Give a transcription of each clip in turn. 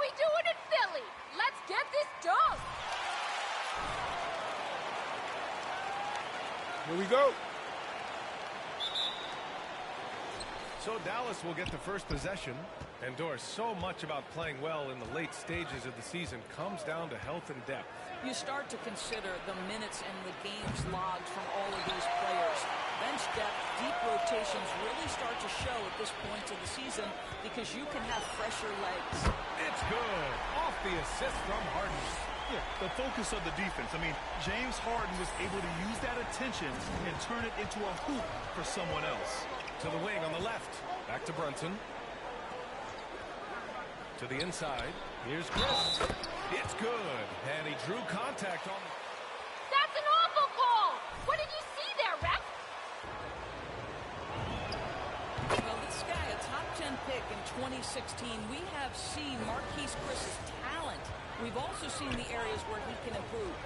we do it in Philly. Let's get this done. Here we go. So Dallas will get the first possession. And Doris, so much about playing well in the late stages of the season comes down to health and depth. You start to consider the minutes and the games logged from all of these players. Bench depth, deep rotations really start to show at this point of the season because you can have fresher legs. It's good. Off the assist from Harden. Yeah, the focus of the defense. I mean, James Harden was able to use that attention and turn it into a hoop for someone else. To the wing on the left. Back to Brunson. To the inside. Here's Chris. It's good. And he drew contact on. That's an awful call. What did you see there, ref? Well, this guy, a top 10 pick in 2016, we have seen Marquise Chris's talent. We've also seen the areas where he can improve.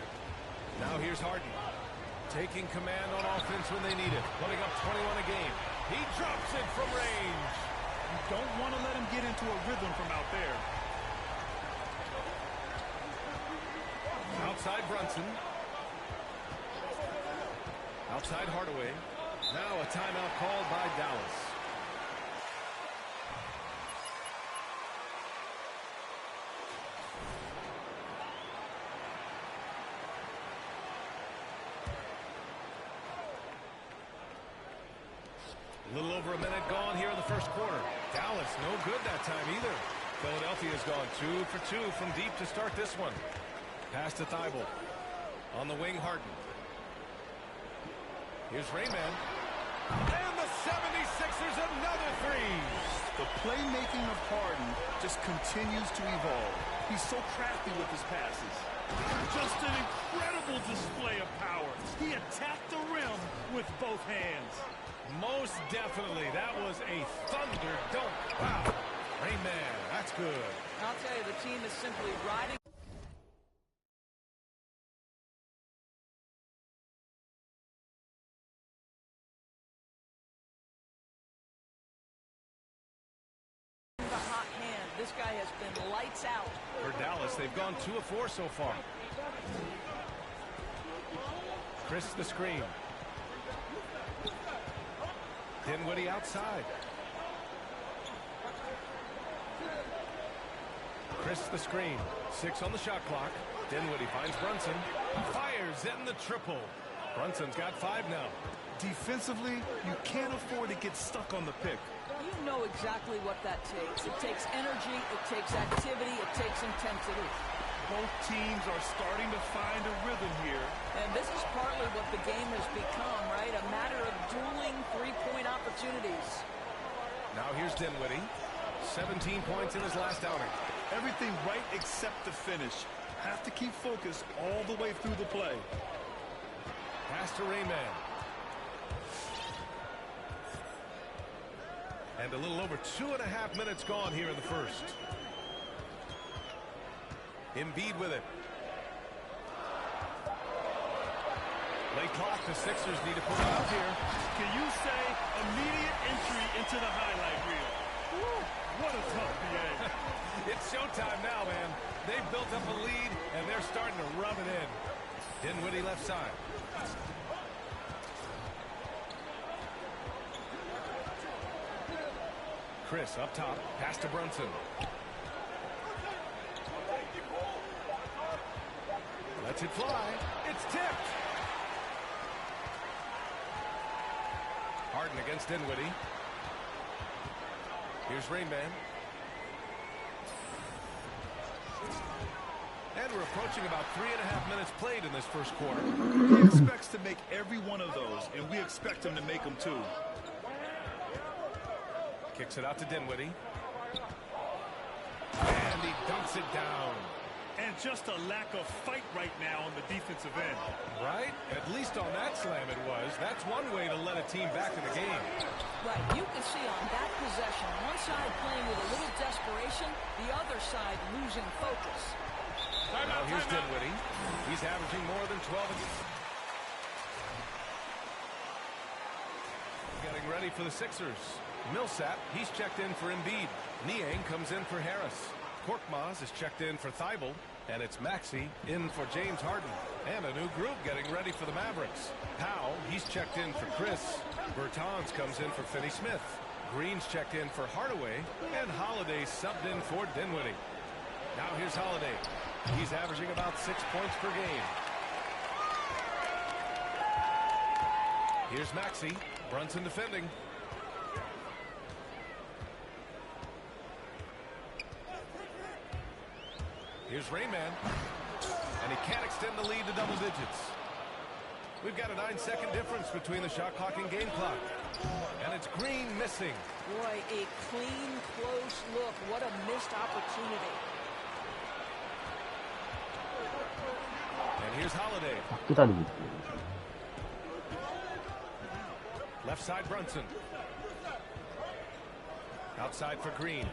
Now here's Harden. Taking command on offense when they need it. Putting up 21 a game. He drops it from range. You don't want to let him get into a rhythm from out there. Outside Brunson. Outside Hardaway. Now a timeout called by Dallas. A little over a minute gone here in the first quarter. Dallas no good that time either. Philadelphia's gone 2 for 2 from deep to start this one. Pass to Thibault. On the wing, Harden. Here's Rayman. And the 76ers another three. The playmaking of Harden just continues to evolve. He's so crafty with his passes. Just an incredible display of power. He attacked the rim with both hands. Most definitely. That was a thunder dunk. Wow. Rayman, that's good. I'll tell you, the team is simply riding the hot hand. This guy has been lights out. For Dallas, they've gone 2 of 4 so far. Chris the screen. Dinwiddie outside. Chris the screen. 6 on the shot clock. Dinwiddie finds Brunson. Fires in the triple. Brunson's got 5 now. Defensively, you can't afford to get stuck on the pick. You know exactly what that takes. It takes energy, it takes activity, it takes intensity. Both teams are starting to find a rhythm here. And this is partly what the game has become, right? A matter of dueling three-point opportunities. Now here's Dinwiddie. 17 points in his last outing. Everything right except the finish. Have to keep focused all the way through the play. Pass to Rayman. And a little over 2.5 minutes gone here in the first. Embiid with it. Late clock, the Sixers need to put it up here. Can you say immediate entry into the highlight reel? Woo, what a tough PA. It's showtime now, man. They've built up a lead, and they're starting to rub it in. Dinwiddie left side. Chris up top. Pass to Brunson. Lets it fly. It's tipped. Harden against Dinwiddie. Here's Rayman. And we're approaching about 3.5 minutes played in this first quarter. He expects to make every one of those, and we expect him to make them too. Kicks it out to Dinwiddie. And he dunks it down. And just a lack of fight right now on the defensive end. Right? At least on that slam it was. That's one way to let a team back in the game. Right. You can see on that possession, one side playing with a little desperation, the other side losing focus. Now here's Dinwiddie. He's averaging more than 12 a game. Getting ready for the Sixers. Millsap, he's checked in for Embiid. Niang comes in for Harris. Korkmaz is checked in for Thibault, and it's Maxey in for James Harden. And a new group getting ready for the Mavericks. Powell, he's checked in for Chris. Bertans comes in for Finney Smith. Green's checked in for Hardaway, and Holiday subbed in for Dinwiddie. Now here's Holiday. He's averaging about 6 points per game. Here's Maxey. Brunson defending. Here's Rain Man. And he can't extend the lead to double digits. We've got a 9-second difference between the shot clock and game clock. And it's Green missing. Boy, a clean, close look. What a missed opportunity. And here's Holiday. 기다리고. Left side Brunson. Outside for Green.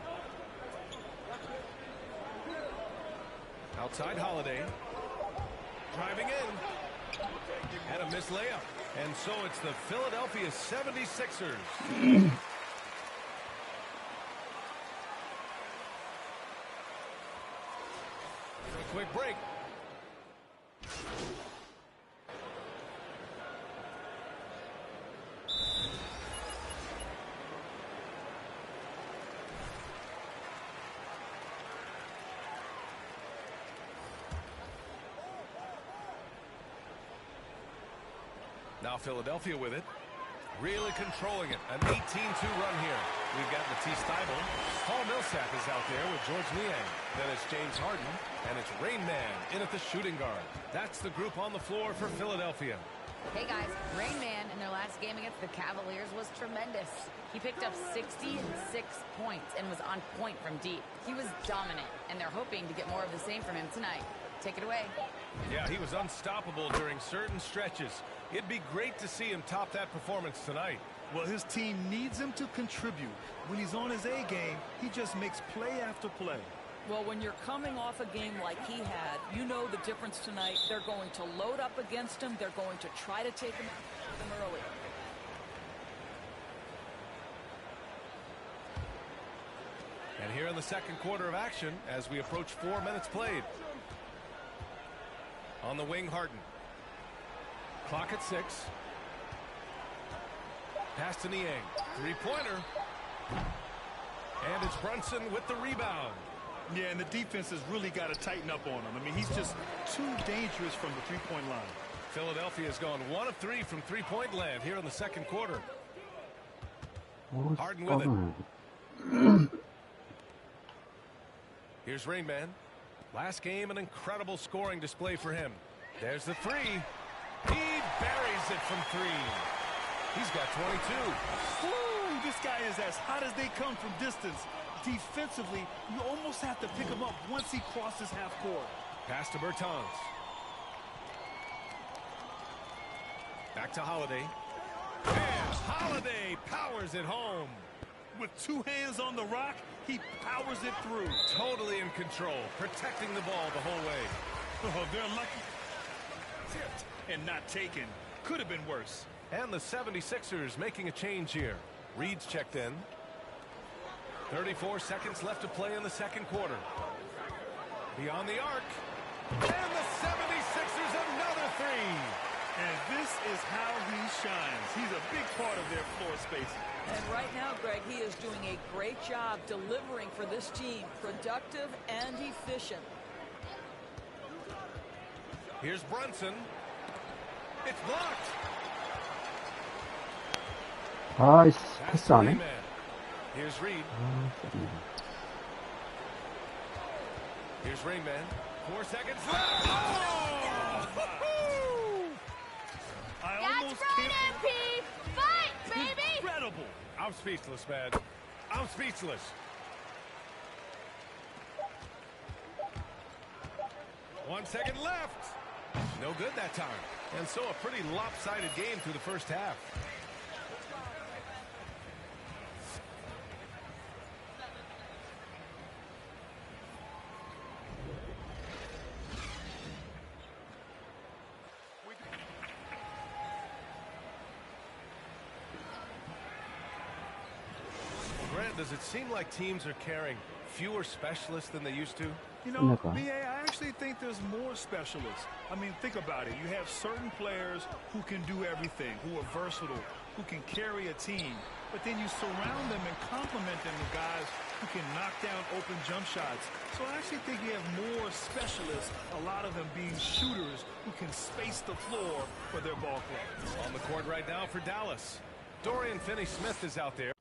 Outside Holiday. Driving in. And a missed layup. And so it's the Philadelphia 76ers. A quick break. Now Philadelphia with it. Really controlling it. An 18-2 run here. We've got Matisse Thybulle. Paul Millsap is out there with George Niang. Then it's James Harden. And it's Rain Man in at the shooting guard. That's the group on the floor for Philadelphia. Hey guys, Rain Man in their last game against the Cavaliers was tremendous. He picked up 66 points and was on point from deep. He was dominant, and they're hoping to get more of the same from him tonight. Take it away. Yeah, he was unstoppable during certain stretches. It'd be great to see him top that performance tonight. Well, his team needs him to contribute. When he's on his A game, he just makes play after play. Well, when you're coming off a game like he had, you know the difference tonight. They're going to load up against him. They're going to try to take him early. And here in the second quarter of action, as we approach 4 minutes played. On the wing, Harden. Clock at 6. Pass to Niang. Three-pointer. And it's Brunson with the rebound. Yeah, and the defense has really got to tighten up on him. I mean, he's just too dangerous from the three-point line. Philadelphia has gone 1 of 3 from three-point land here in the second quarter. Harden with it. Here's Rain Man. Last game, an incredible scoring display for him. There's the three. He buries it from 3. He's got 22. Woo, this guy is as hot as they come from distance. Defensively, you almost have to pick him up once he crosses half court. Pass to Bertans. Back to Holiday. And Holiday powers it home. With 2 hands on the rock, he powers it through. Totally in control, protecting the ball the whole way. Oh, they're lucky. Tipped and not taken. Could have been worse. And the 76ers making a change here. Reed's checked in. 34 seconds left to play in the second quarter. Beyond the arc. And the 76ers another 3. And this is how he shines. He's a big part of their floor space. And right now, Greg, he is doing a great job delivering for this team. Productive and efficient. Here's Brunson. It's blocked. 아이씨, Pass 패스 to 안 해? Rayman. Here's Reed. Here's Rainman. 4 seconds left. Oh! I That's almost right, can't. MP! Fight, baby! Incredible. I'm speechless, man. I'm speechless. One second left. No good that time. And so a pretty lopsided game through the first half. Grant, does it seem like teams are caring fewer specialists than they used to? You know, BA, I actually think there's more specialists. I mean, think about it. You have certain players who can do everything, who are versatile, who can carry a team. But then you surround them and complement them with guys who can knock down open jump shots. So I actually think you have more specialists, a lot of them being shooters who can space the floor for their ball club. On the court right now for Dallas, Dorian Finney-Smith is out there.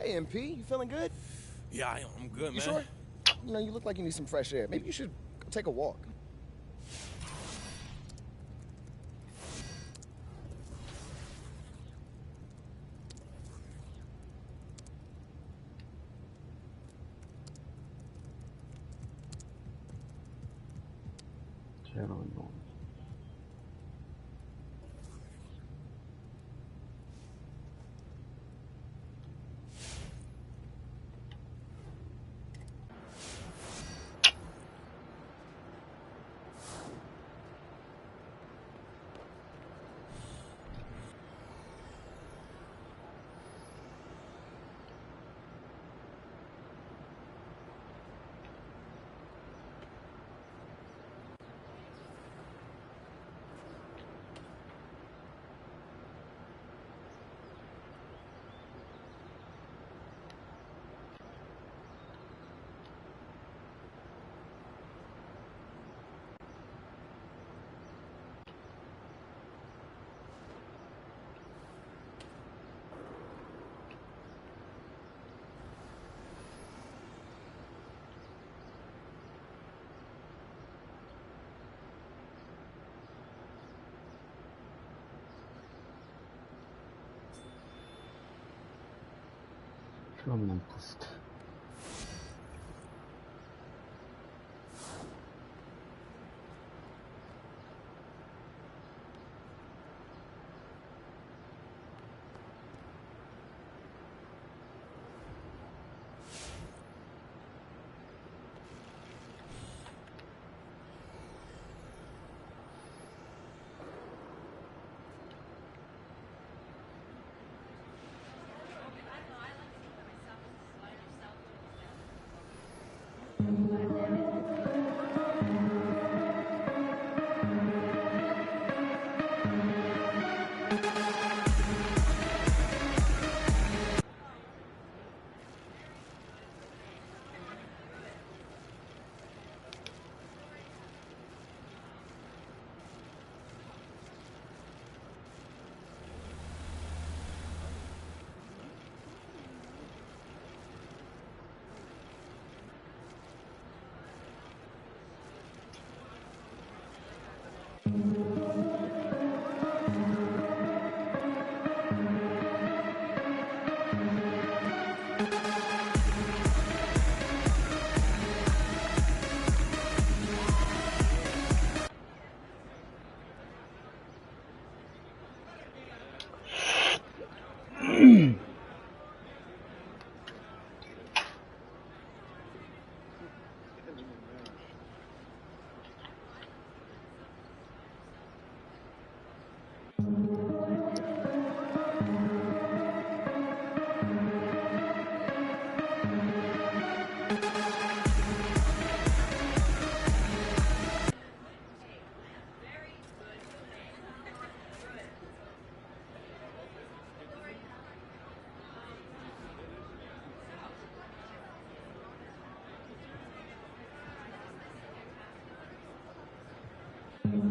Hey, MP, you feeling good? Yeah, I'm good, man. You sure? You know, you look like you need some fresh air. Maybe you should go take a walk. 부스트. And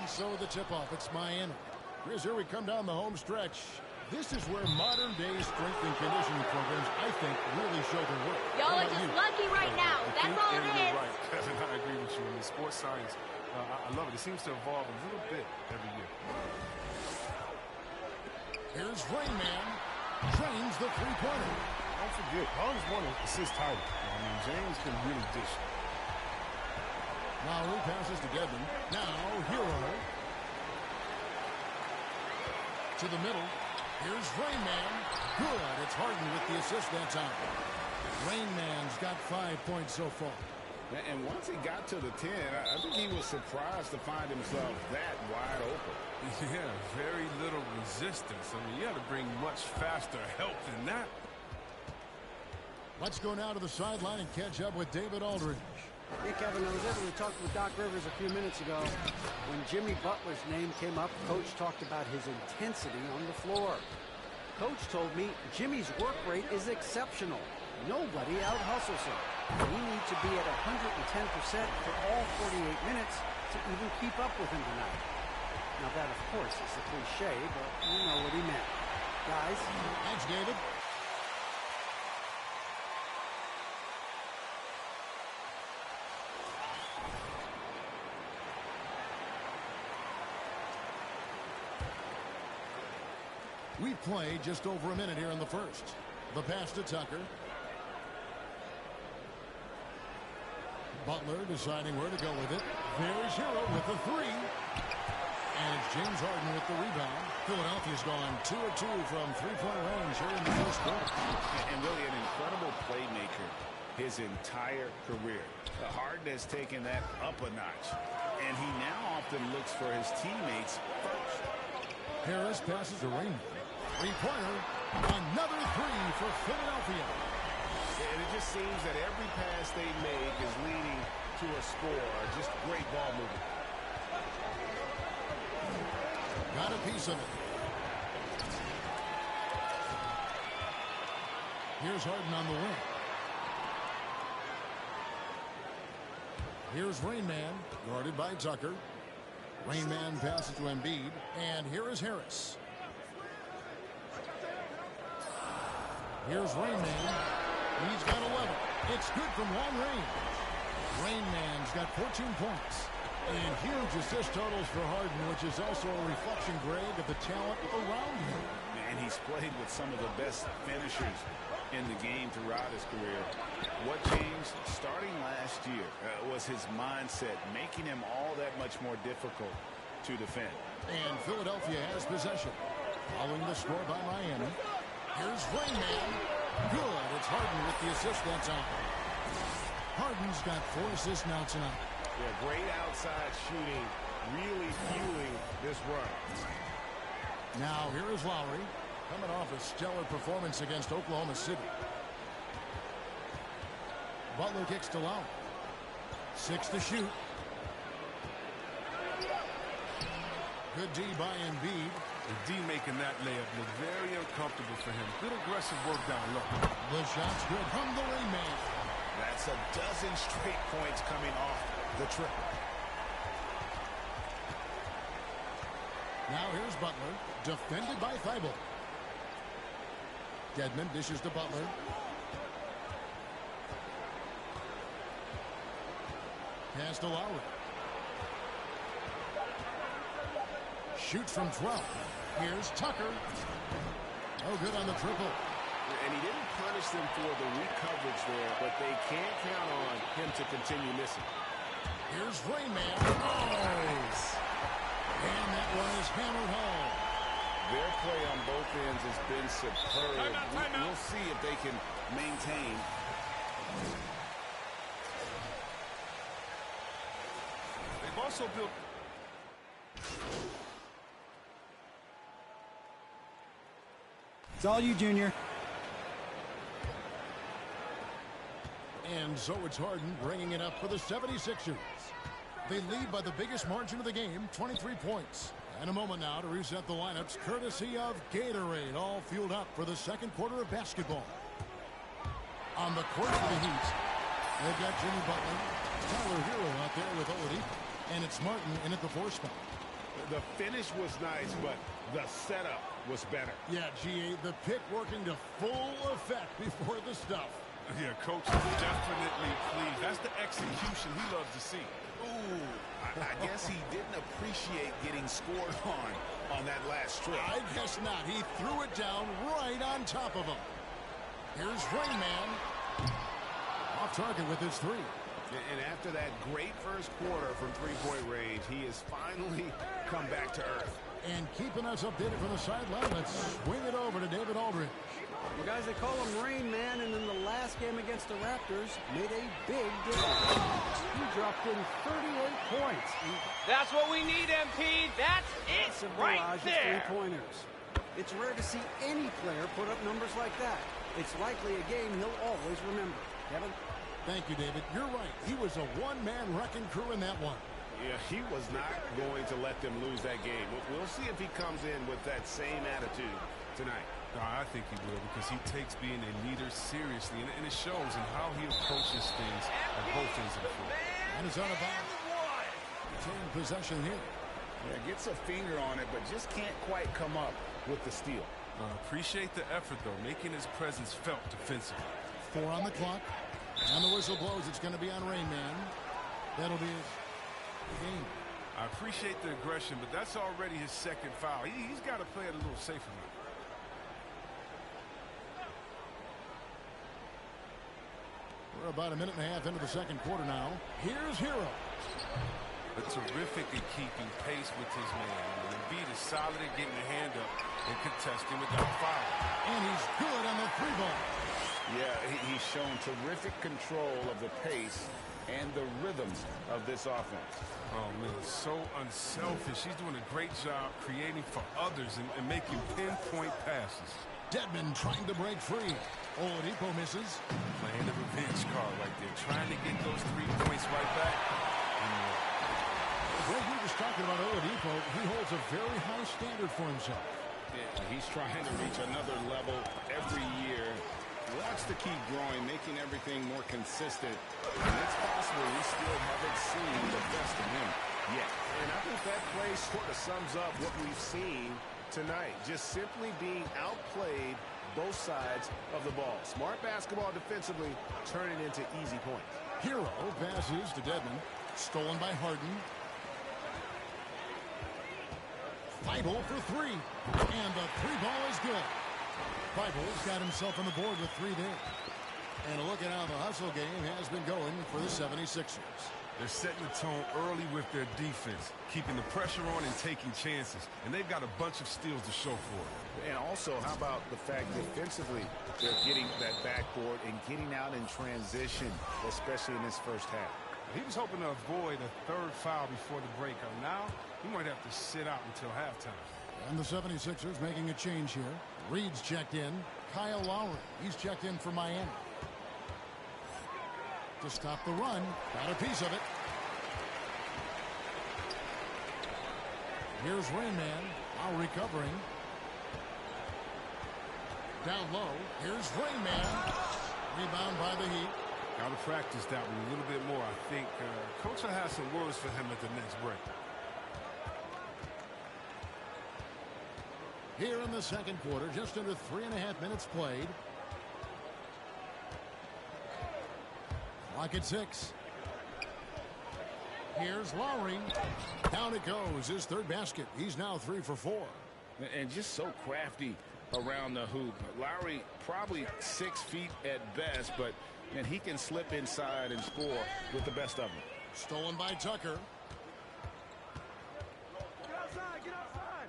so the tip-off, it's Miami. Chris, here we come down the home stretch. This is where modern-day strength and conditioning programs, I think, really show their work. Y'all are just lucky right now. That's all it is. Right, Kevin, I agree with you. In sports science, I love it. It seems to evolve a little bit every year. Here's Rain Man. Drains the three-pointer. Don't forget, Harden's won an assist title. I mean, James can really dish. Lowry passes to Devin. Now, Hero. To the middle. Here's Rain Man. Good. It's Harden with the assist that time. Rain Man's got 5 points so far. And once he got to the 10, I think he was surprised to find himself that wide open. Yeah, very little resistance. I mean, you got to bring much faster help than that. Let's go now to the sideline and catch up with David Aldridge. Hey, Kevin, I was able to talk with Doc Rivers a few minutes ago. When Jimmy Butler's name came up, Coach talked about his intensity on the floor. Coach told me Jimmy's work rate is exceptional. Nobody out-hustles him. We need to be at 110% for all 48 minutes to even keep up with him tonight. Now, that, of course, is a cliche, but you know what he meant. Guys. Thanks, David. We play just over a minute here in the first. The pass to Tucker. Butler deciding where to go with it. There's Hero with the three. And it's James Harden with the rebound. Philadelphia's gone 2 of 2 from three-point range here in the first quarter. And really an incredible playmaker his entire career. Harden has taken that up a notch. And he now often looks for his teammates first. Harris passes to Raymond. Three-pointer. Another three for Philadelphia. And it just seems that every pass they make is leading to a score. Just great ball movement. Got a piece of it. Here's Harden on the wing. Here's Rain Man, guarded by Tucker. Rain Man passes to Embiid. And here is Harris. Here's Rain Man. He's got 11. It's good from long range. Rain Man's got 14 points. And huge assist totals for Harden, which is also a reflection, Greg, of the talent around him. And he's played with some of the best finishers in the game throughout his career. What changed starting last year was his mindset, making him all that much more difficult to defend. And Philadelphia has possession. Following the score by Miami. Here's Rain Man. Good. It's Harden with the assist that time. Harden's got 4 assists now tonight. Yeah, great outside shooting really fueling this run. Now here is Lowry, coming off a stellar performance against Oklahoma City. Butler kicks to Lowry. 6 to shoot. Good D by Embiid. The D making that layup look very uncomfortable for him. Good aggressive work down low. The shot's good from the Rain Man. That's a dozen straight points coming off the triple. Now here's Butler, defended by Thibault. Dedmon dishes to Butler. Pass to Lowry. Shoots from 12. Here's Tucker. No good on the triple. And he didn't punish them for the weak coverage there, but they can't count on him to continue missing. Here's Rain Man. Oh! And that one is hammered home. Their play on both ends has been superb. Timeout. We'll see if they can maintain. They've also built... It's all you, Junior. And so it's Harden bringing it up for the 76ers. They lead by the biggest margin of the game, 23 points. And a moment now to reset the lineups, courtesy of Gatorade, all fueled up for the second quarter of basketball. On the court for the Heat, they've got Jimmy Butler, Tyler Hero out there with Oladipo, and it's Martin in at the 4 spot. The finish was nice, but the setup was better. Yeah, GA, the pick working to full effect before the stuff. Yeah, coach is definitely pleased. That's the execution he loves to see. Ooh, I guess he didn't appreciate getting scored on that last strip. I guess not. He threw it down right on top of him. Here's Rain Man. Off target with his 3. And after that great first quarter from three-point range, he has finally come back to earth. And keeping us updated from the sideline, let's swing it over to David Aldridge. Well, guys, they call him Rain Man, and in the last game against the Raptors, made a big difference. He dropped in 38 points. That's what we need, MP. That's it right there. 3-pointers. It's rare to see any player put up numbers like that. It's likely a game he'll always remember. Kevin? Thank you, David. You're right. He was a one-man wrecking crew in that one. Yeah, he was not going to let them lose that game. We'll see if he comes in with that same attitude tonight. No, I think he will because he takes being a leader seriously, and it shows in how he approaches things at both ends of the floor. And it's out of bounds. Taking possession here. Yeah, gets a finger on it, but just can't quite come up with the steal. Appreciate the effort, though, making his presence felt defensively. 4 on the clock. And the whistle blows. It's going to be on Rain Man. That'll be his game. I appreciate the aggression, but that's already his second foul. He's got to play it a little safer now. We're about a minute and a half into the second quarter now. Here's Hero. But terrific at keeping pace with his man. Embiid is solid at getting the hand up and contesting without foul. And he's good on the 3-ball. Yeah, he's shown terrific control of the pace and the rhythm of this offense. Oh, man, so unselfish. He's doing a great job creating for others and making pinpoint passes. Dedmon trying to break free. Oladipo misses. Playing the revenge card right there, trying to get those 3 points right back. Greg, we were talking about Oladipo. He holds a very high standard for himself. Yeah, he's trying to reach another level every year. Wants to keep growing, making everything more consistent. And it's possible we still haven't seen the best of him yet. And I think that play sort of sums up what we've seen tonight. Just simply being outplayed both sides of the ball. Smart basketball defensively, turning into easy points. Hero passes to Dedmon. Stolen by Harden. Thibault for 3. And the 3-ball is good. Thibault's got himself on the board with 3 there. And a look at how the hustle game has been going for the 76ers. They're setting the tone early with their defense, keeping the pressure on and taking chances. And they've got a bunch of steals to show for it. And also, how about the fact defensively they're getting that backboard and getting out in transition, especially in this first half. He was hoping to avoid a third foul before the break. Now, he might have to sit out until halftime. And the 76ers making a change here. Reed's checked in. Kyle Lowry, he's checked in for Miami. To stop the run, got a piece of it. Here's Rain Man, Lowry covering. Down low, here's Rain Man. Rebound by the Heat. Got to practice that one a little bit more. I think Coach will have some words for him at the next break. Here in the second quarter, just under 3.5 minutes played. Clock at 6. Here's Lowry. Down it goes. His third basket. He's now 3 for 4. And just so crafty around the hoop. Lowry probably 6 feet at best, but and he can slip inside and score with the best of them. Stolen by Tucker.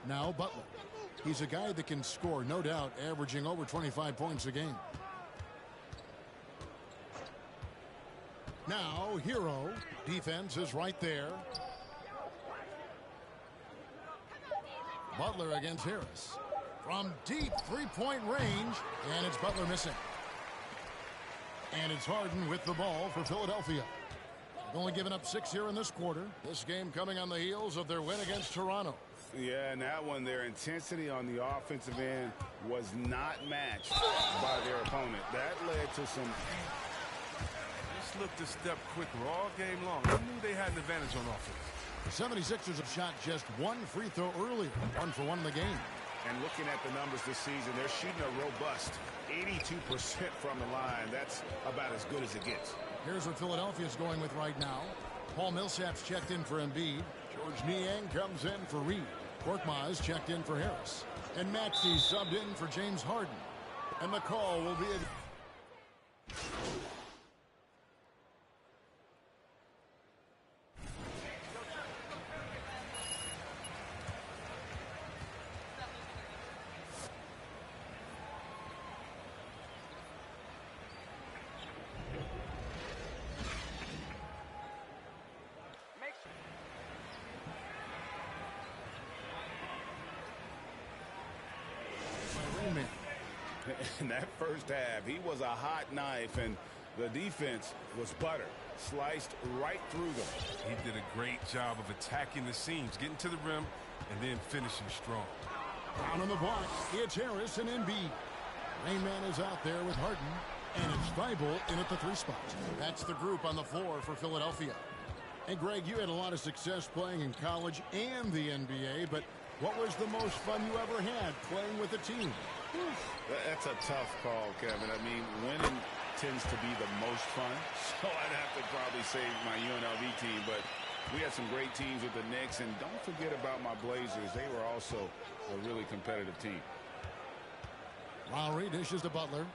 Now Butler. He's a guy that can score, no doubt, averaging over 25 points a game. Now Hero. Defense is right there. Butler against Harris. From deep three-point range, and it's Butler missing. And it's Harden with the ball for Philadelphia. They've only given up 6 here in this quarter. This game coming on the heels of their win against Toronto. Yeah, and that one, their intensity on the offensive end was not matched by their opponent. That led to some... Just looked a step quicker all game long. I knew they had an advantage on offense. The 76ers have shot just 1 free throw earlier. 1 for 1 in the game. And looking at the numbers this season, they're shooting a robust 82% from the line. That's about as good as it gets. Here's what Philadelphia's going with right now. Paul Millsap's checked in for Embiid. George Niang comes in for Reed. Korkmaz checked in for Harris. And Maxey's subbed in for James Harden. And the call will be... In that first half, he was a hot knife, and the defense was butter. Sliced right through them. He did a great job of attacking the seams, getting to the rim, and then finishing strong. Down on the block, it's Harris and Embiid. Rain Man is out there with Harden, and it's Thibault in at the 3 spot. That's the group on the floor for Philadelphia. And Greg, you had a lot of success playing in college and the NBA, but what was the most fun you ever had playing with a team? That's a tough call, Kevin. I mean, winning tends to be the most fun, so I'd have to probably say my UNLV team, but we had some great teams with the Knicks, and don't forget about my Blazers. They were also a really competitive team. Lowry dishes to Butler.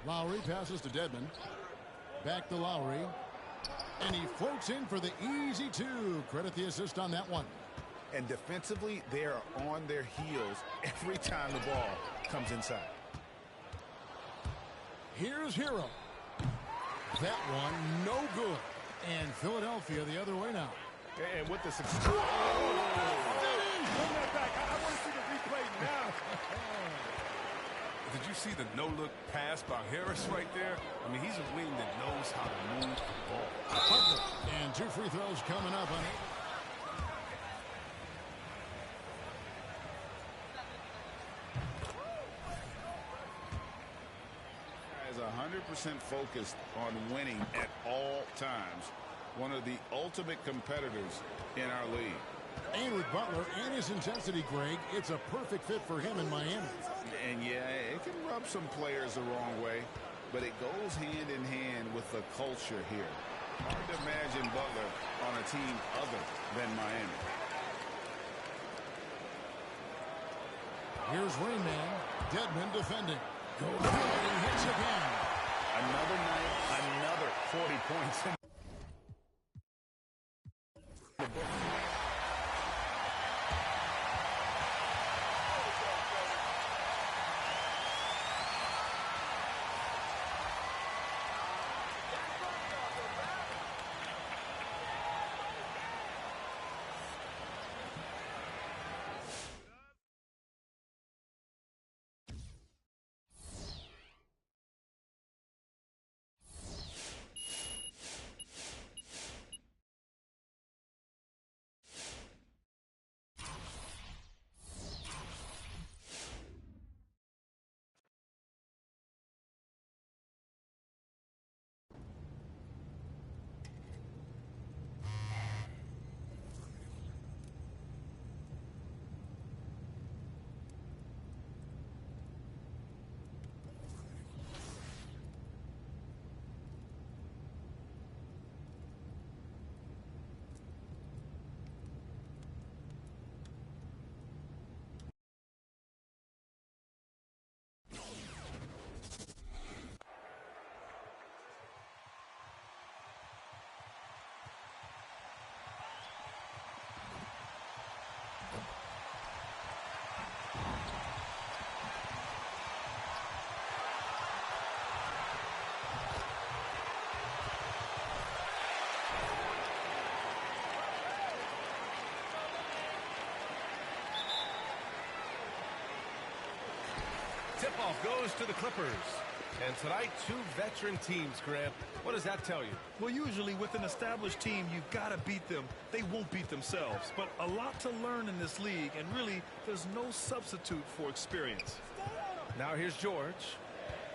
Lowry passes to Dedmon. Back to Lowry. And he floats in for the easy 2. Credit the assist on that one. And defensively, they are on their heels every time the ball comes inside. Here's Hero. That one, no good. And Philadelphia the other way now. And with the success. Bring that back. I want to see the replay now. Did you see the no-look pass by Harris right there? I mean, he's a wing that knows how to move the ball. And 2 free throws coming up on it. Is 100% focused on winning at all times. One of the ultimate competitors in our league. And with Butler and his intensity, Greg, it's a perfect fit for him in Miami. And yeah, it can rub some players the wrong way, but it goes hand in hand with the culture here. Hard to imagine Butler on a team other than Miami. Here's Rain Man. Dedmon defending. Goes and hits again. Another night, another 40 points. tip-off goes to the Clippers. And tonight, 2 veteran teams, Grant. What does that tell you? Well, usually with an established team, you've got to beat them. They won't beat themselves. But a lot to learn in this league, and really, there's no substitute for experience. Now here's George.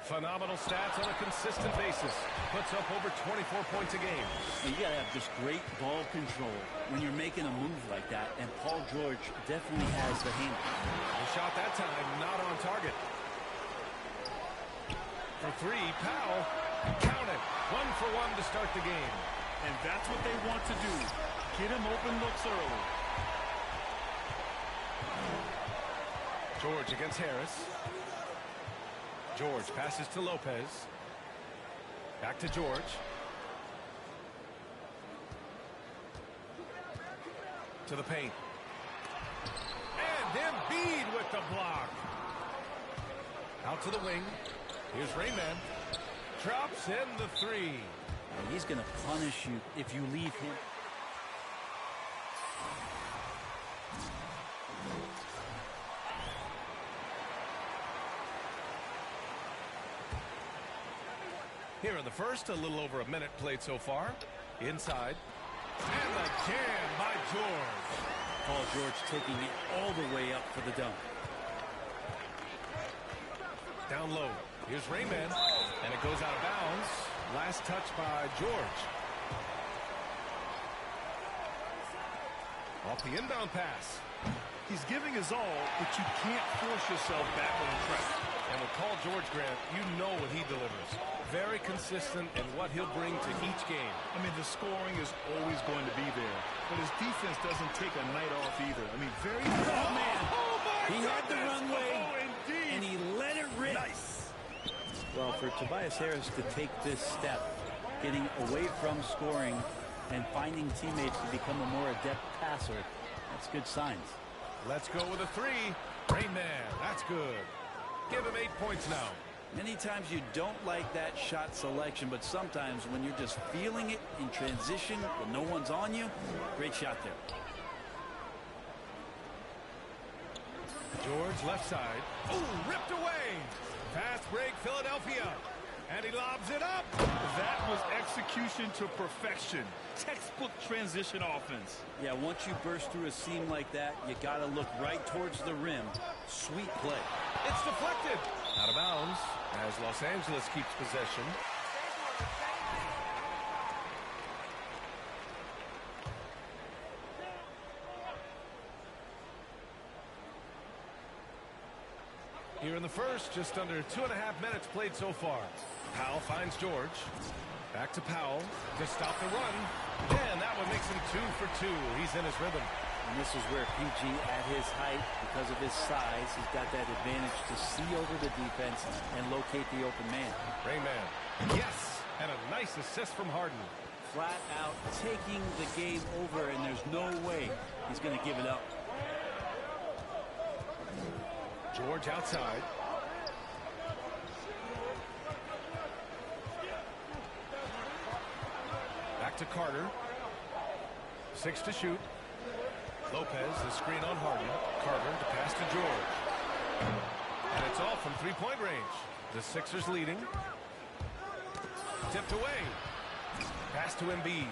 Phenomenal stats on a consistent basis. Puts up over 24 points a game. You got to have just great ball control when you're making a move like that, and Paul George definitely has the handle. The shot that time not on target. For 3, Powell. Count it. 1 for 1 to start the game. And that's what they want to do. Get him open looks early. George against Harris. George passes to Lopez. Back to George. To the paint. And Embiid with the block. Out to the wing. Here's Rain Man. Drops in the 3. And he's going to punish you if you leave him. Here in the first, a little over a minute played so far. Inside. And the jam by George. Paul George taking it all the way up for the dunk. Down low. Here's Rayman. And it goes out of bounds. Last touch by George. Off the inbound pass. He's giving his all, but you can't force yourself back on track. And with Paul George, Grant, you know what he delivers. Very consistent in what he'll bring to each game. I mean, the scoring is always going to be there, but his defense doesn't take a night off either. I mean, very... Oh, man! He had the runway, indeed. and he let it rip. Nice. Well, for Tobias Harris to take this step, getting away from scoring and finding teammates to become a more adept passer, that's good signs. Let's go with a 3. Rain Man, that's good. Give him 8 points now. Many times you don't like that shot selection, but sometimes when you're just feeling it in transition when no one's on you, great shot there. George left side. Oh, ripped away. Fast break, Philadelphia. And he lobs it up. That was execution to perfection. Textbook transition offense. Yeah, once you burst through a seam like that, you got to look right towards the rim. Sweet play. It's deflected. Out of bounds as Los Angeles keeps possession. Here in the first, just under 2.5 minutes played so far. Powell finds George. Back to Powell to stop the run. And that one makes him 2 for 2. He's in his rhythm. And this is where PG, at his height, because of his size, he's got that advantage to see over the defense and locate the open man. Rayman. Yes! And a nice assist from Harden. Flat out taking the game over, and there's no way he's going to give it up. George outside. Back to Carter. 6 to shoot. Lopez, the screen on Harden. Carter to pass to George. And it's all from three-point range. The Sixers leading. Tipped away. Pass to Embiid.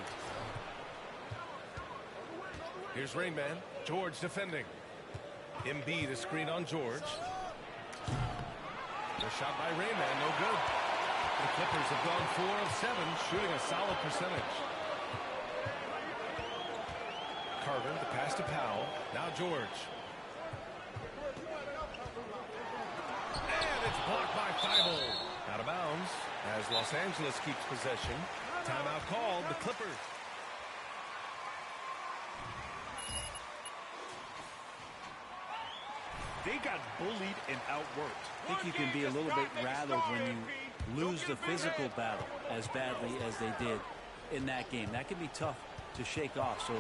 Here's Rain Man. George defending. Embiid, a screen on George. The shot by Rain Man, no good. The Clippers have gone 4 of 7, shooting a solid percentage. Carter, the pass to Powell. Now George. And it's blocked by Thibault. Out of bounds as Los Angeles keeps possession. Timeout called, the Clippers. They got bullied and outworked. I think you can be a little bit rattled when you lose the physical battle as badly as they did in that game. That can be tough to shake off. So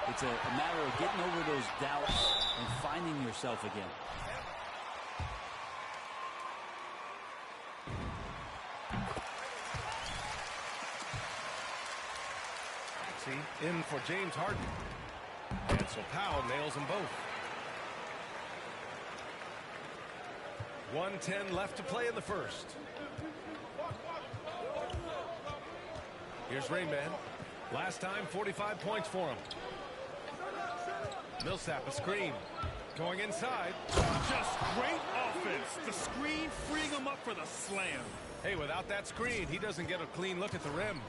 it's a matter of getting over those doubts and finding yourself again. In for James Harden. And so Powell nails them both. 1:10 left to play in the first. Here's Rain Man. Last time, 45 points for him. Millsap, a screen. Going inside. Just great offense. The screen freeing him up for the slam. Hey, without that screen, he doesn't get a clean look at the rim.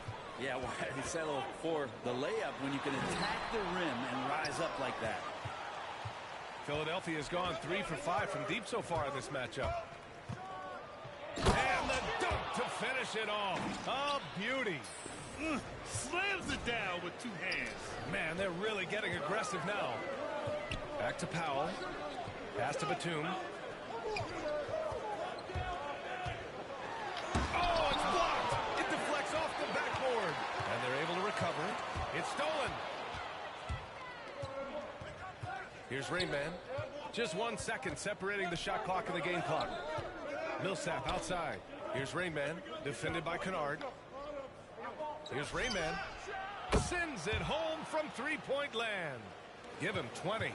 Yeah, why did he settle for the layup when you can attack the rim and rise up like that? Philadelphia has gone 3 for 5 from deep so far in this matchup. And the dunk to finish it off. A beauty. Slams it down with 2 hands. Man, they're really getting aggressive now. Back to Powell. Pass to Batum. Oh, it's blocked. It deflects off the backboard. And they're able to recover. It's stolen. Here's Rain Man. Just 1 second separating the shot clock and the game clock. Millsap outside. Here's Rain Man. Defended by Kennard. Here's Rain Man. Sends it home from three-point land. Give him 20.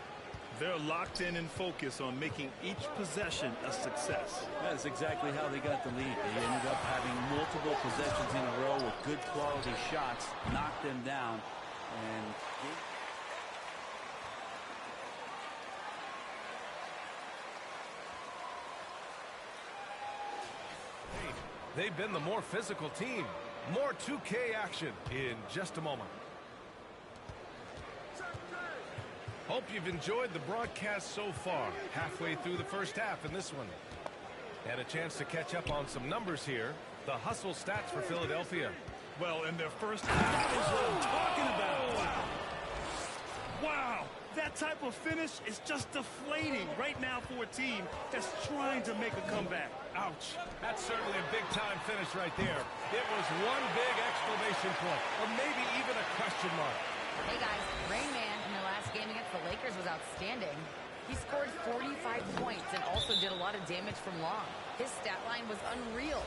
They're locked in and focused on making each possession a success. That's exactly how they got the lead. They ended up having multiple possessions in a row with good quality shots, knocked them down, and they've been the more physical team. More 2K action in just a moment. Hope you've enjoyed the broadcast so far. Halfway through the first half in this one. And a chance to catch up on some numbers here. The hustle stats for Philadelphia. Well, in their first half, that is what I'm talking about. Wow. That type of finish is just deflating right now for a team that's trying to make a comeback. Ouch. That's certainly a big-time finish right there. It was one big exclamation point, or maybe even a question mark. Hey, guys. Rain Man in their last game against the Lakers was outstanding. He scored 45 points and also did a lot of damage from long. His stat line was unreal.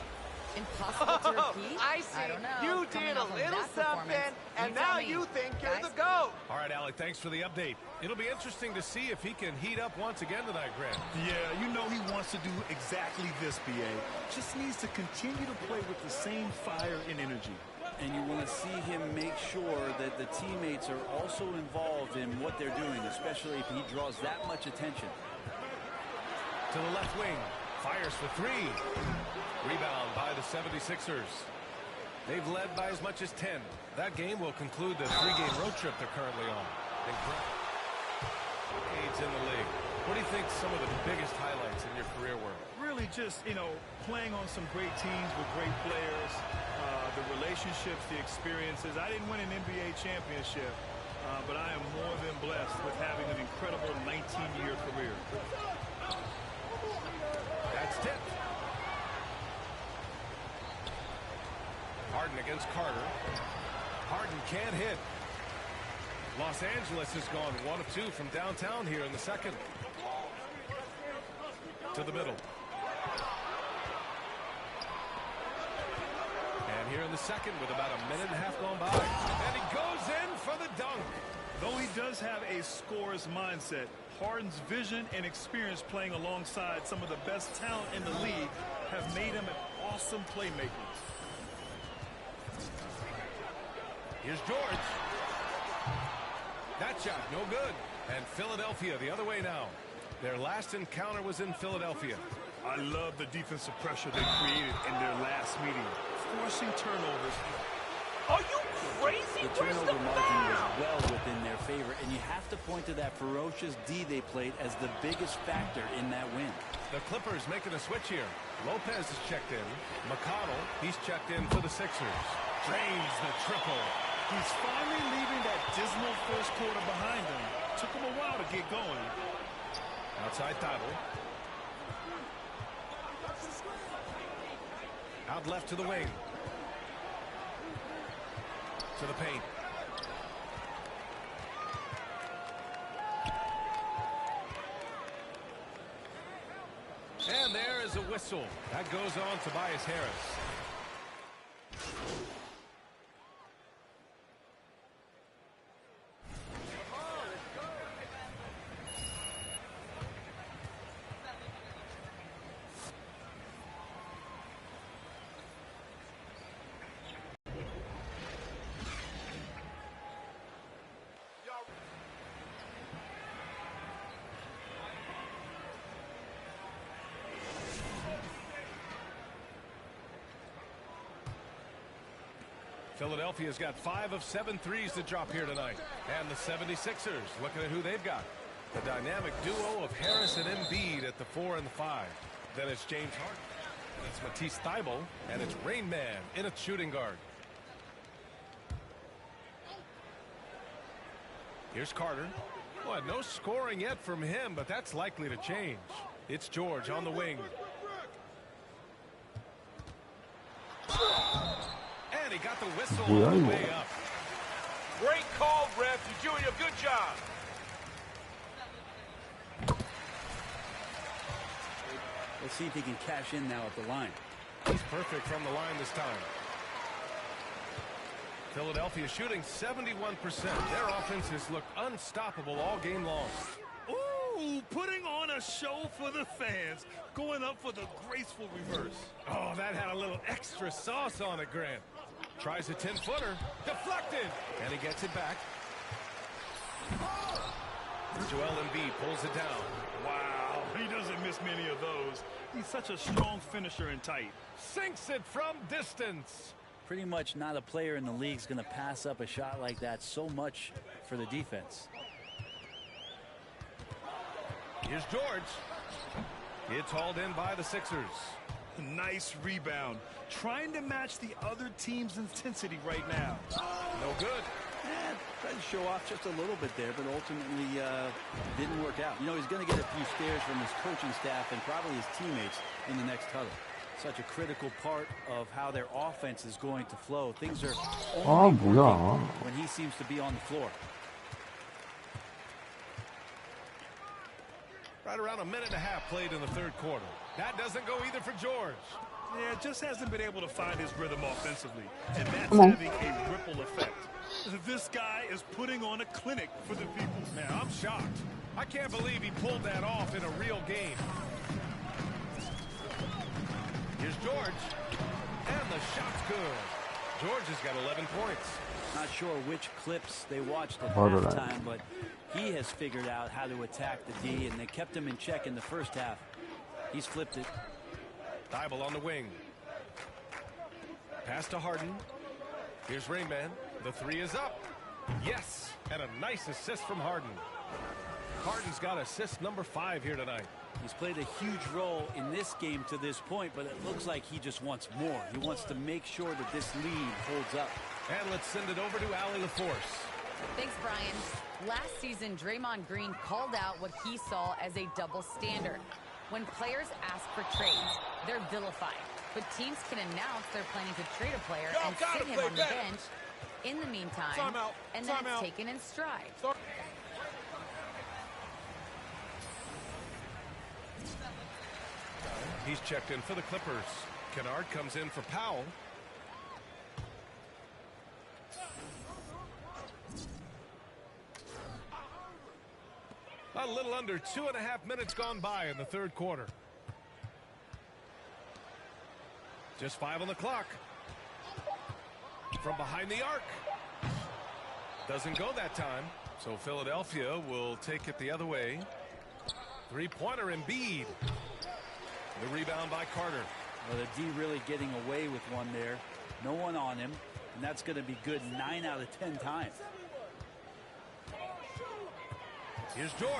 Impossible to repeat? I see. don't know. You Coming did a off of little that something, performance, and now tell me, you think you're guys? the GOAT. All right, Alec, thanks for the update. It'll be interesting to see if he can heat up once again tonight, Grant. Yeah, you know he wants to do exactly this, BA. Just needs to continue to play with the same fire and energy. and you want to see him make sure that the teammates are also involved in what they're doing, especially if he draws that much attention. To the left wing, fires for three. Rebound by the 76ers. They've led by as much as 10. That game will conclude the three-game road trip they're currently on. Decades in the league. What do you think some of the biggest highlights in your career were? Really just, playing on some great teams with great players, the relationships, the experiences. I didn't win an NBA championship, but I am more than blessed with having an incredible 19-year career. That's tipped. Harden against Carter. Harden can't hit. Los Angeles has gone 1 of 2 from downtown here in the second. To the middle. And here in the second with about a minute and a half gone by. And he goes in for the dunk. Though he does have a scorer's mindset, Harden's vision and experience playing alongside some of the best talent in the league have made him an awesome playmaker. Here's George. That shot, no good. And Philadelphia the other way now. Their last encounter was in Philadelphia. I love the defensive pressure they created in their last meeting, forcing turnovers. Are you crazy? The turnover margin was well within their favor, and you have to point to that ferocious D they played as the biggest factor in that win. The Clippers making a switch here. Lopez is checked in. McConnell, he's checked in for the Sixers. Drains the triple. He's finally leaving that dismal first quarter behind him. Took him a while to get going. Outside Thibault. Out left to the wing. To the paint. And there is a whistle. That goes on Tobias Harris. Philadelphia's got 5 of 7 threes to drop here tonight. And the 76ers, looking at who they've got. The dynamic duo of Harris and Embiid at the 4 and the 5. Then it's James Harden. It's Matisse Thybulle, and it's Rain Man in a shooting guard. Here's Carter. Well, no scoring yet from him, but that's likely to change. It's George on the wing. And he got the whistle on the way up. Great call, ref. You're doing a good job. Let's see if he can cash in now at the line. He's perfect from the line this time. Philadelphia shooting 71%. Their offense has looked unstoppable all game long. Ooh, putting on a show for the fans. Going up for the graceful reverse. Oh, that had a little extra sauce on it, Grant. Tries a 10-footer. Deflected. And he gets it back. Joel Embiid pulls it down. Wow, he doesn't miss many of those. He's such a strong finisher and tight. Sinks it from distance. Pretty much not a player in the league is going to pass up a shot like that so much for the defense. Here's George. It's hauled in by the Sixers. Nice rebound. Trying to match the other team's intensity right now. No good. Yeah, tried to show off just a little bit there, but ultimately didn't work out. You know, he's going to get a few stares from his coaching staff and probably his teammates in the next huddle. Such a critical part of how their offense is going to flow. Things are only working when he seems to be on the floor. Right around a minute and a half played in the third quarter. That doesn't go either for George. Yeah, just hasn't been able to find his rhythm offensively. And that's having a ripple effect. This guy is putting on a clinic for the people. Man, I'm shocked. I can't believe he pulled that off in a real game. Here's George. And the shot's good. George has got 11 points. Not sure which clips they watched at halftime, but he has figured out how to attack the D, and they kept him in check in the first half. He's flipped it. Thybulle on the wing. Pass to Harden. Here's Rain Man. The three is up. Yes, and a nice assist from Harden. Harden's got assist number 5 here tonight. He's played a huge role in this game to this point, but it looks like he just wants more. He wants to make sure that this lead holds up. And let's send it over to Allie LaForce. Thanks, Brian. Last season, Draymond Green called out what he saw as a double standard. When players ask for trades, they're vilified. But teams can announce they're planning to trade a player and sit him on the bench in the meantime, and then it's taken in stride. He's checked in for the Clippers. Kennard comes in for Powell. A little under 2.5 minutes gone by in the third quarter. Just 5 on the clock. From behind the arc. Doesn't go that time. So Philadelphia will take it the other way. Three-pointer Embiid. The rebound by Carter. Well, the D really getting away with one there. No one on him. And that's going to be good 9 out of 10 times. Here's George.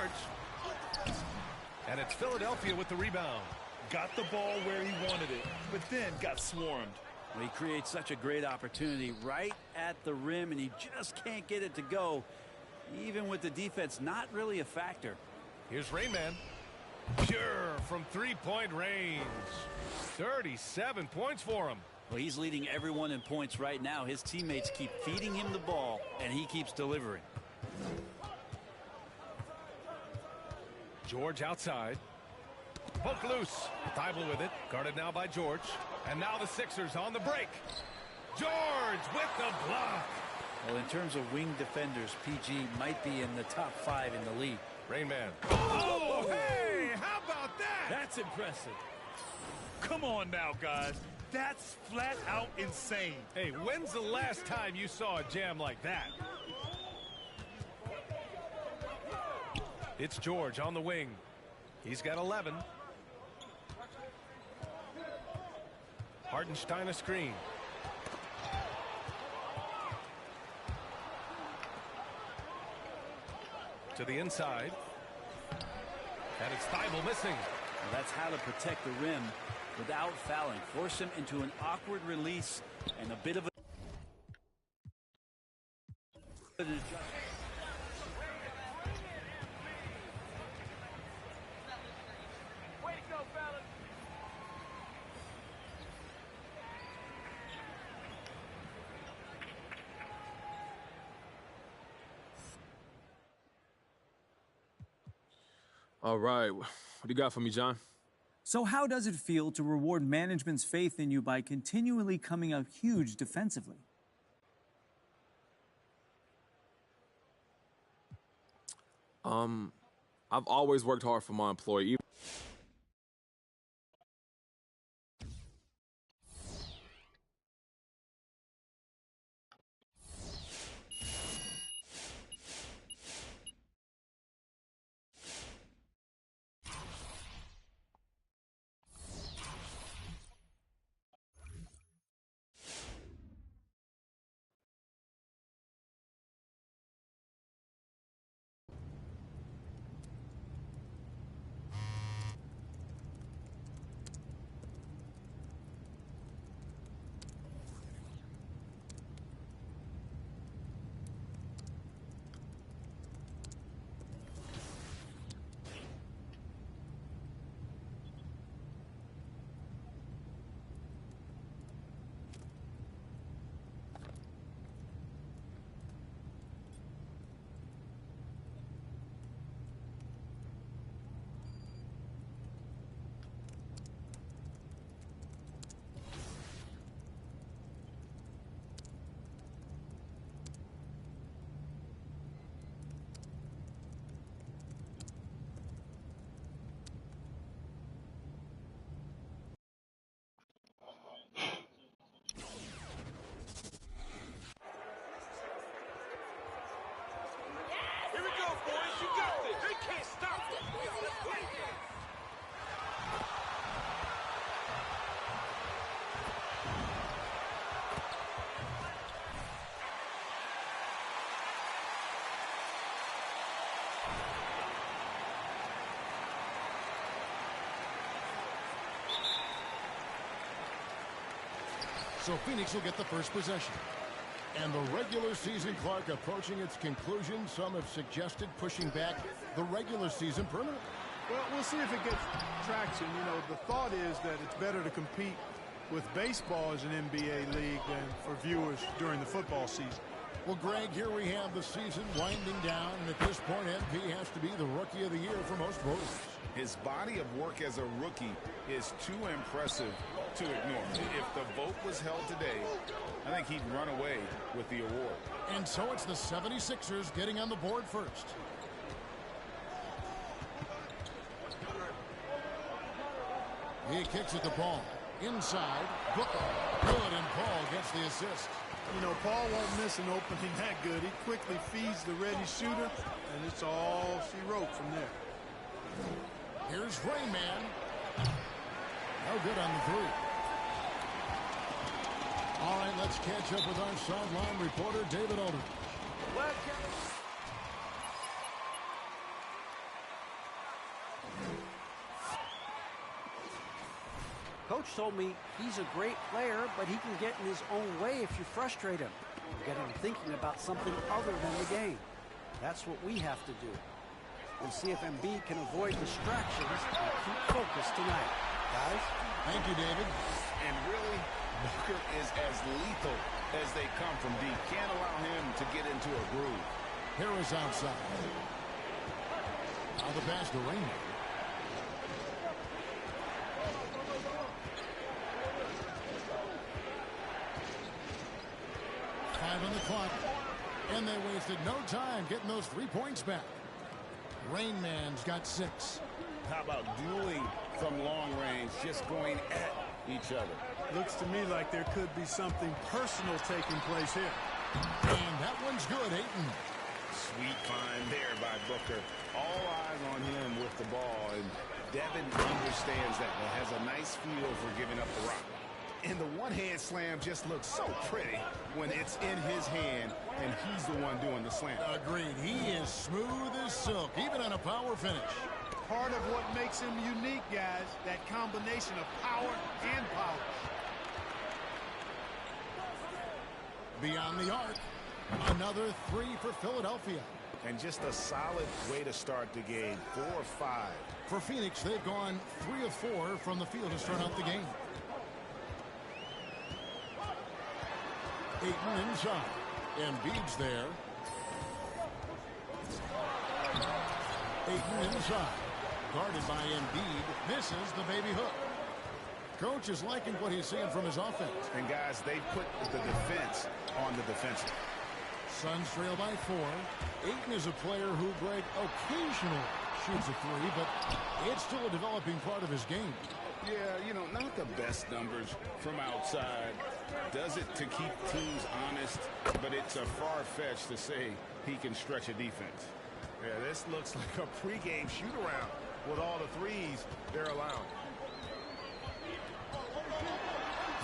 And it's Philadelphia with the rebound. Got the ball where he wanted it, but then got swarmed. Well, he creates such a great opportunity right at the rim, and he just can't get it to go. Even with the defense not really a factor. Here's Rain Man. Pure from three-point range. 37 points for him. Well, he's leading everyone in points right now. His teammates keep feeding him the ball, and he keeps delivering. George outside. Poke loose. Thybulle with it. Guarded now by George. And now the Sixers on the break. George with the block. Well, in terms of wing defenders, PG might be in the top 5 in the league. Rain Man. Oh, hey, how about that? That's impressive. Come on now, guys. That's flat out insane. Hey, when's the last time you saw a jam like that? It's George on the wing. He's got 11. Hartenstein a screen. to the inside. And it's Thibault missing. Well, that's how to protect the rim without fouling. Force him into an awkward release and a bit of a... Way to go, fellas. All right. What do you got for me, John? So how does it feel to reward management's faith in you by continually coming up huge defensively? I've always worked hard for my employee. Here we go, boys. You got this. They can't stop us. Let's play. So Phoenix will get the first possession. And the regular season clock approaching its conclusion. Some have suggested pushing back the regular season permanently. Well, we'll see if it gets traction. You know, the thought is that it's better to compete with baseball as an NBA league than for viewers during the football season. Well, Greg, here we have the season winding down, and at this point, MP has to be the Rookie of the Year for most voters. His body of work as a rookie is too impressive to ignore. If the vote was held today, I think he'd run away with the award. And so it's the 76ers getting on the board first. He kicks at the ball. Inside, Booker. Good, and Paul gets the assist. You know, Paul won't miss an opening that good. He quickly feeds the ready shooter, and it's all she wrote from there. Here's Rayman. No good on the three. All right, let's catch up with our sideline reporter, David Aldridge. Coach told me he's a great player, but he can get in his own way if you frustrate him. Get him thinking about something other than the game. That's what we have to do. We'll see if Embiid can avoid distractions and keep focused tonight. Guys? Thank you, David. And really, Booker is as lethal as they come from deep. Can't allow him to get into a groove. Harris outside. Now the pass to Raymond. On the clock, and they wasted no time getting those 3 points back. Rain Man's got 6. How about dueling from long range, just going at each other? Looks to me like there could be something personal taking place here. And that one's good, Ayton. Sweet find there by Booker. All eyes on him with the ball, and Devin understands that and has a nice feel for giving up the rock. And the one-hand slam just looks so pretty when it's in his hand and he's the one doing the slam. Agreed. He is smooth as silk, even on a power finish. Part of what makes him unique, guys, that combination of power and polish. Beyond the arc, another three for Philadelphia. And just a solid way to start the game, 4 of 5. For Phoenix, they've gone 3 of 4 from the field to start out the game. Ayton inside. Embiid's there. Ayton inside. Guarded by Embiid. Misses the baby hook. Coach is liking what he's seeing from his offense. And guys, they put the defense on the defensive. Suns trail by 4. Ayton is a player who, Greg, occasionally shoots a three, but it's still a developing part of his game. Yeah, you know, not the best numbers from outside. Does it to keep teams honest, but it's a far-fetched to say he can stretch a defense. Yeah, this looks like a pregame shoot-around with all the threes they're allowing.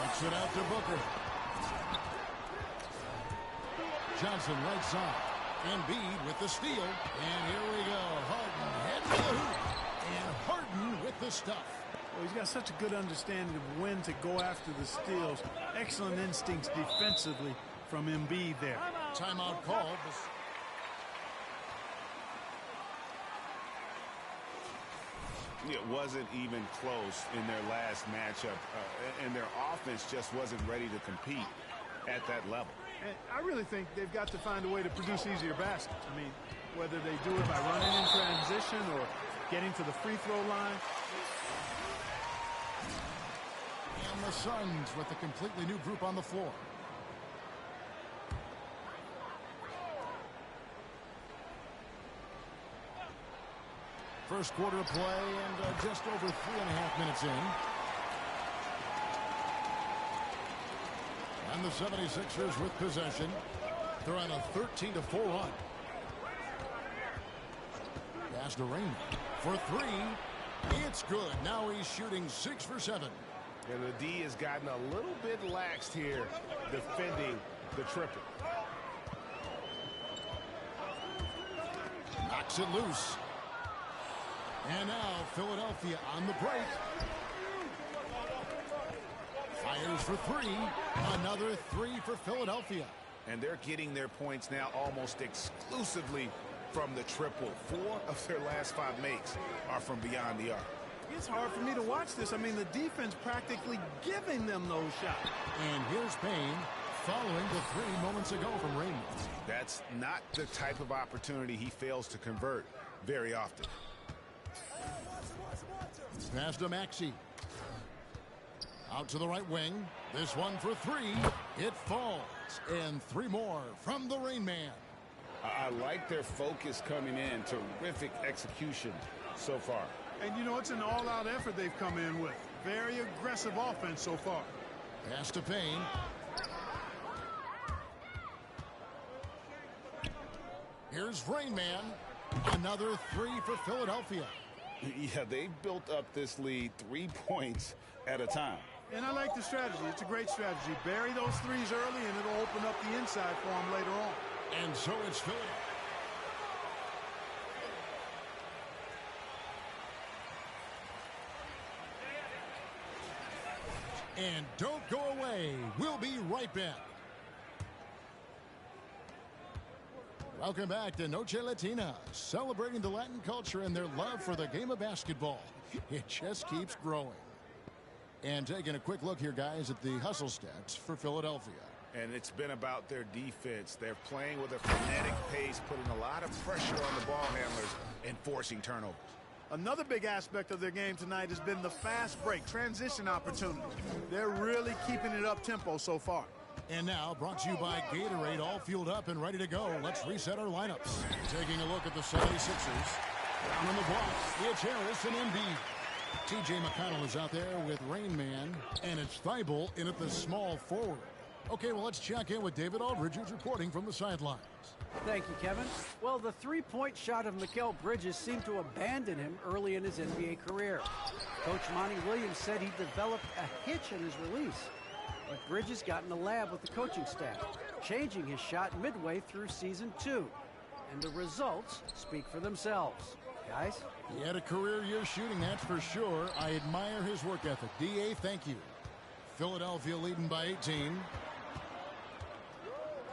Puts it out to Booker. Johnson right side. Embiid with the steal. And here we go. Harden heads to the hoop. And Harden with the stuff. Well, he's got such a good understanding of when to go after the steals. Excellent instincts defensively from Embiid there. Timeout called. It wasn't even close in their last matchup, and their offense just wasn't ready to compete at that level. And I really think they've got to find a way to produce easier baskets. I mean, whether they do it by running in transition or getting to the free throw line. And the Suns with a completely new group on the floor. First quarter of play and just over 3.5 minutes in. And the 76ers with possession. They're on a 13-4 run. Pass to Raymond for 3. It's good. Now he's shooting 6 for 7. And the D has gotten a little bit laxed here defending the triple. Knocks it loose. And now Philadelphia on the break. Fires for 3. Another 3 for Philadelphia. And they're getting their points now almost exclusively from the triple. 4 of their last 5 makes are from beyond the arc. It's hard for me to watch this. I mean, the defense practically giving them those shots. And here's Payne following the 3 moments ago from Raymond. That's not the type of opportunity he fails to convert very often. Pass to Maxey. Out to the right wing. This one for 3. It falls. And 3 more from the Rain Man. I like their focus coming in. Terrific execution so far. And, you know, it's an all-out effort they've come in with. Very aggressive offense so far. Pass to Payne. Here's Rain Man. Another 3 for Philadelphia. Yeah, they've built up this lead 3 points at a time. And I like the strategy. It's a great strategy. Bury those threes early, and it'll open up the inside for them later on. And so it's Philly. And don't go away. We'll be right back. Welcome back to Noche Latina, celebrating the Latin culture and their love for the game of basketball. It just keeps growing. And taking a quick look here, guys, at the hustle stats for Philadelphia. And it's been about their defense. They're playing with a frenetic pace, putting a lot of pressure on the ball handlers and forcing turnovers. Another big aspect of their game tonight has been the fast break, transition opportunities. They're really keeping it up tempo so far. And now, brought to you by Gatorade, all fueled up and ready to go. Let's reset our lineups. Taking a look at the 76ers. Down on the block, it's Harris and Embiid. T.J. McConnell is out there with Rain Man, and it's Thibault in at the small forward. Okay, well, let's check in with David Aldridge, who's reporting from the sidelines. Thank you, Kevin. Well, the three-point shot of Mikal Bridges seemed to abandon him early in his NBA career. Coach Monty Williams said he developed a hitch in his release. But Bridges got in the lab with the coaching staff, changing his shot midway through season 2. And the results speak for themselves. Guys? He had a career year shooting, that's for sure. I admire his work ethic. D.A., thank you. Philadelphia leading by 18.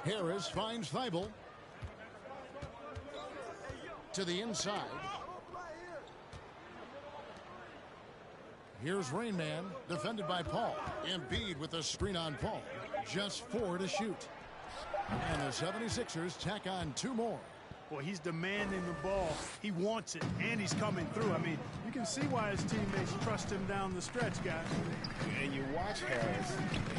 Harris finds Thibault. To the inside. Here's Rain Man, defended by Paul. Embiid with a screen on Paul. Just 4 to shoot. And the 76ers tack on 2 more. Boy, he's demanding the ball. He wants it, and he's coming through. I mean, you can see why his teammates trust him down the stretch, guys. And you watch Harris,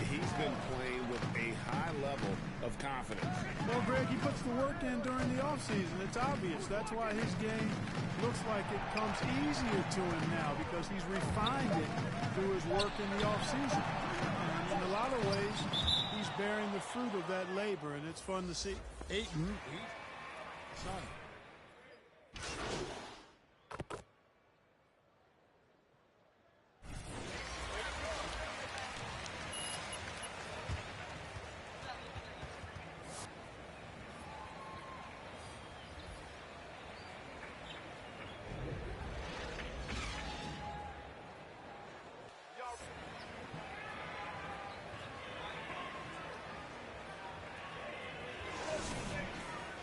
he's been playing with a high level of confidence. Well, Greg, he puts the work in during the offseason. It's obvious. That's why his game looks like it comes easier to him now, because he's refined it through his work in the offseason. And in a lot of ways, he's bearing the fruit of that labor, and it's fun to see. Ayton. Son.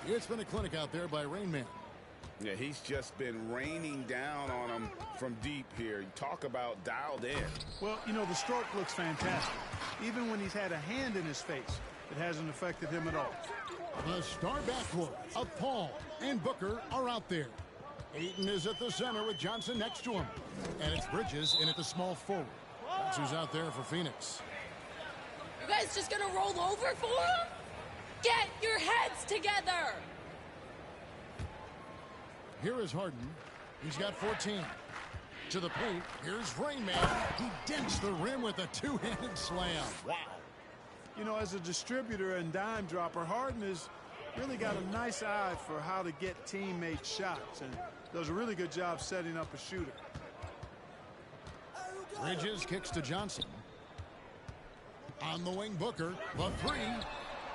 It's been a clinic out there by Rain Man. Yeah, he's just been raining down on him from deep here. You talk about dialed in. Well, you know, the stroke looks fantastic. Even when he's had a hand in his face, it hasn't affected him at all. The star backcourt of Paul and Booker are out there. Ayton is at the center with Johnson next to him. And it's Bridges in at the small forward. That's who's out there for Phoenix. You guys just gonna roll over for him? Get your heads together! Here is Harden. He's got 14. To the paint. Here's Rain Man. He dents the rim with a two-handed slam. Wow. You know, as a distributor and dime dropper, Harden has really got a nice eye for how to get teammates shots and does a really good job setting up a shooter. Bridges kicks to Johnson. On the wing, Booker. The 3.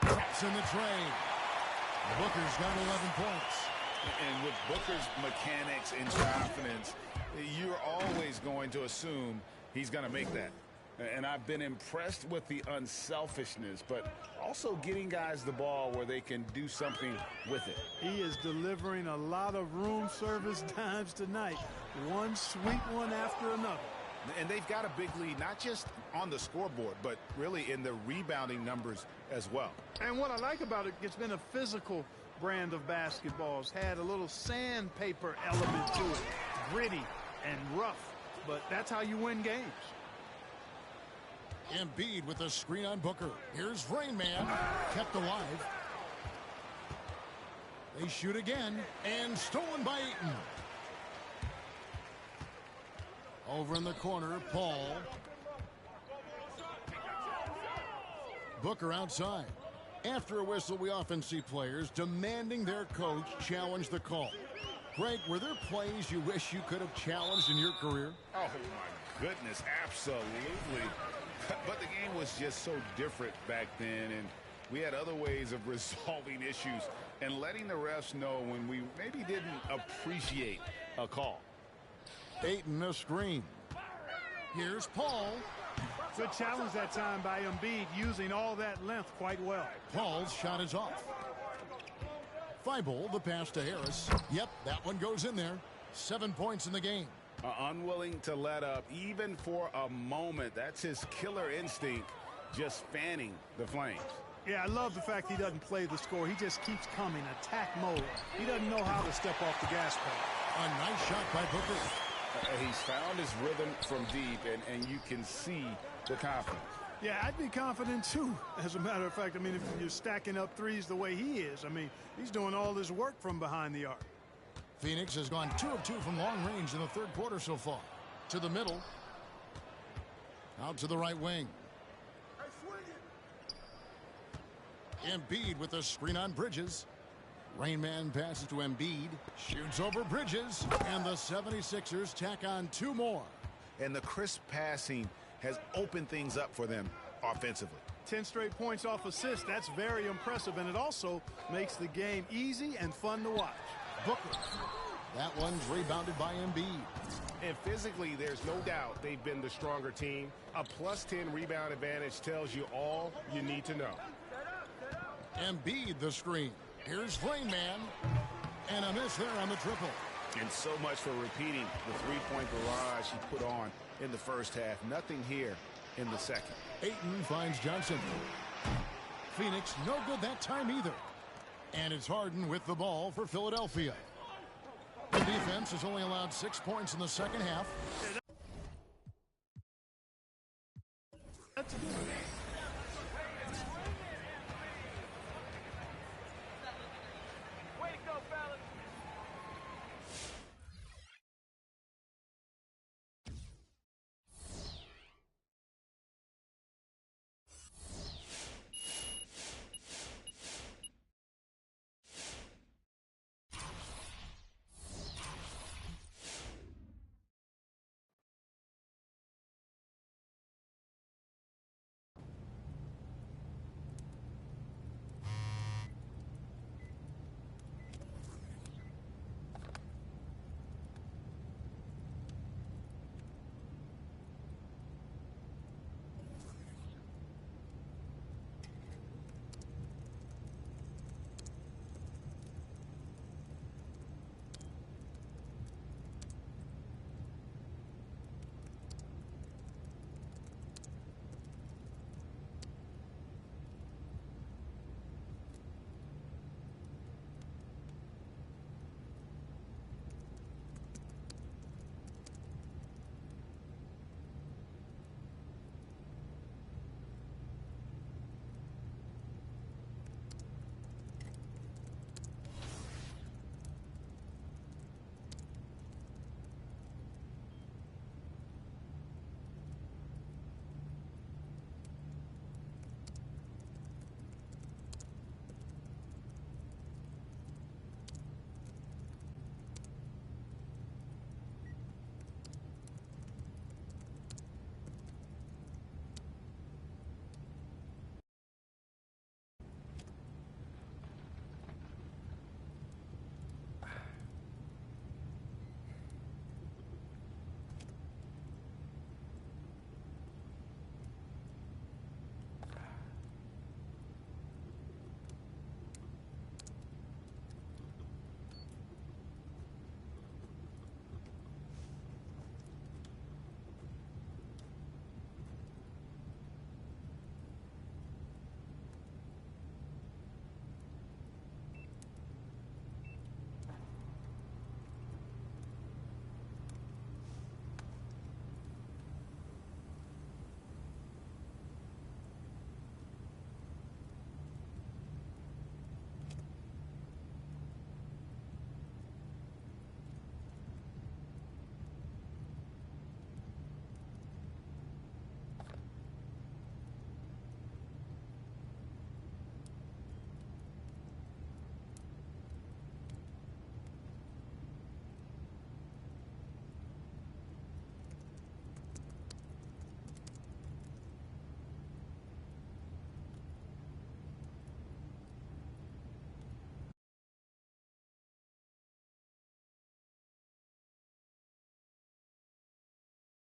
Drops in the trade. Booker's got 11 points. And with Booker's mechanics and confidence, you're always going to assume he's going to make that. And I've been impressed with the unselfishness, but also getting guys the ball where they can do something with it. He is delivering a lot of room service dimes tonight. One sweet one after another. And they've got a big lead, not just on the scoreboard, but really in the rebounding numbers as well. And what I like about it, it's been a physical brand of basketball. It's had a little sandpaper element to it. Gritty and rough, but that's how you win games. Embiid with a screen on Booker. Here's Rain Man, kept alive. They shoot again, and stolen by Ayton. Over in the corner, Paul. Booker outside. After a whistle, we often see players demanding their coach challenge the call. Greg, were there plays you wish you could have challenged in your career? Oh, my goodness, absolutely. But the game was just so different back then, and we had other ways of resolving issues and letting the refs know when we maybe didn't appreciate a call. Ayton a screen. Here's Paul. Good challenge that time by Embiid, using all that length quite well. Paul's shot is off. Thibault, the pass to Harris. Yep, that one goes in there. 7 points in the game. Unwilling to let up, even for a moment. That's his killer instinct, just fanning the flames. Yeah, I love the fact he doesn't play the score. He just keeps coming, attack mode. He doesn't know how to step off the gas pedal. A nice shot by Booker. He's found his rhythm from deep, and you can see the confidence. Yeah, I'd be confident too. As a matter of fact, I mean, if you're stacking up threes the way he is, I mean, he's doing all this work from behind the arc. Phoenix has gone 2 of 2 from long range in the third quarter so far. To the middle. Out to the right wing. Embiid with a screen on Bridges. Rain Man passes to Embiid. Shoots over Bridges. And the 76ers tack on 2 more. And the crisp passing has opened things up for them offensively. 10 straight points off assists. That's very impressive, and it also makes the game easy and fun to watch. Booker. That one's rebounded by Embiid. And physically, there's no doubt they've been the stronger team. A +10 rebound advantage tells you all you need to know. Embiid the screen. Here's Rain Man. And a miss there on the triple. And so much for repeating the three-point barrage he put on in the first half. Nothing here in the second. Ayton finds Johnson. Phoenix no good that time either. And it's Harden with the ball for Philadelphia. The defense has only allowed 6 points in the second half.